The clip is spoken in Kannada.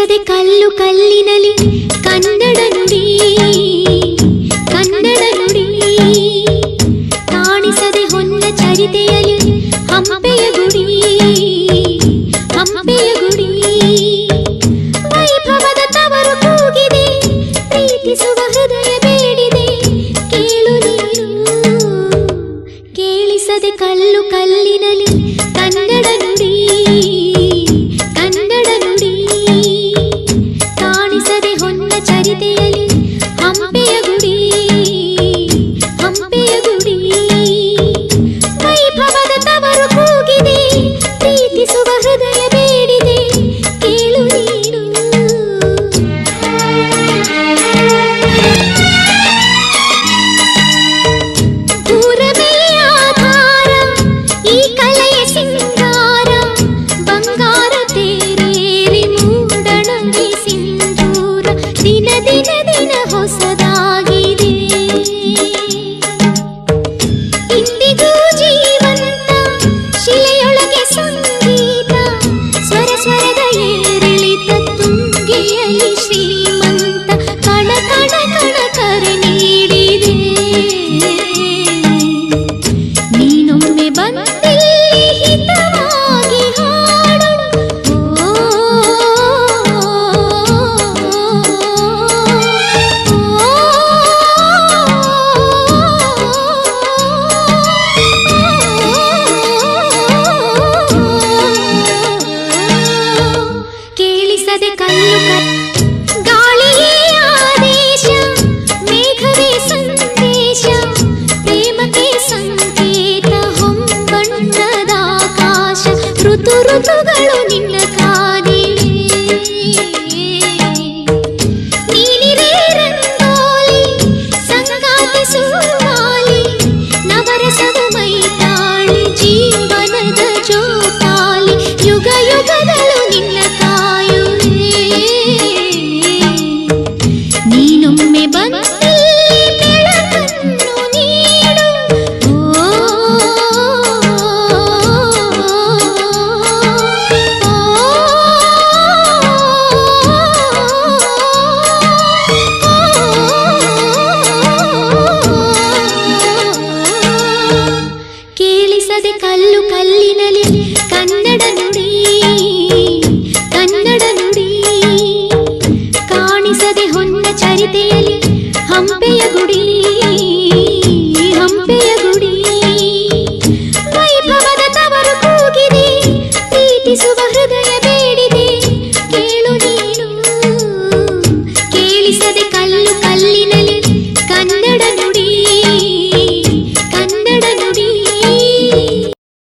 ಕೇಳಿಸದೆ ಕಲ್ಲು ಕಲ್ಲಿನಲಿ ಕನ್ನಡ ನುಡಿ ಕನ್ನಡ ನುಡಿ ಕಾಣಿಸದೆ ಹೊನ್ನ ಚರಿತೆಯಲಿ ಹಂಪೆಯ ಗುಡಿ ಹಂಪೆಯ ಗುಡಿ ವೈಭವದ ತವರು ಕೂಗಿದೆ ಪ್ರೀತಿಸುವ ಹೃದಯ ಬೇಡಿದೆ ಕೇಳು ನೀನು ಕೇಳಿಸದೆ ಕಲ್ಲು ಕಲ್ಲಿನಲಿ ಕನ್ನಡ ನುಡಿ ಕನ್ನಡ ನುಡಿ ಕಾಣಿಸದೆ ಹೊನ್ನ ಚರಿತೆಯಲಿ ಹಂಪೆಯ ಗುಡಿ ಹಂಪೆಯ ಗುಡಿ ವೈಭವದ ತವರು ಕೂಗಿದೆ ಪ್ರೀತಿಸುವ ಹೃದಯ ಬೇಡಿದೆ ಕೇಳು ನೀನು ಗಾಳಿಯೇ ಆದೇಶ ಮೇಘವೇ ಸಂದೇಶ ಪ್ರೇಮಕ್ಕೆ ಸಂಕೇತ ಹೊಂಬಣ್ಣದ ಆಕಾಶ ಋತು ಋತುಗಳು ನಿನ್ನ ಕಾದಿವೆ ನೀನಿರೇ ರಂಗೋಲಿ ಸಂಗಾತಿ ಸುವಾಲಿ ನವರಸದ ಮೈತಾಳಿ ಜೀವನದ ಜೋಕಾಲಿ ಯುಗ ಯುಗಗಳು ನಿನ್ನ ನೀನೊಮ್ಮೆ ಬಂದಲ್ಲಿ ಬೆಳಕನ್ನು ನೀಡು ಕೇಳಿಸದೆ ಕಲ್ಲು ಕಲ್ಲಿನಲಿ ಕನ್ನಡ ನುಡಿ ಕನ್ನಡ ನುಡಿ ಕಾಣಿಸದೆ ಹೊನ್ನ ಚರಿತೆಯಲಿ ಹಂಪೆಯ ಗುಡಿ ಹಂಪೆಯ ಗುಡಿ ವೈಭವದ ತವರು ಕೂಗಿದೆ ಪ್ರೀತಿಸುವ ಹೃದಯ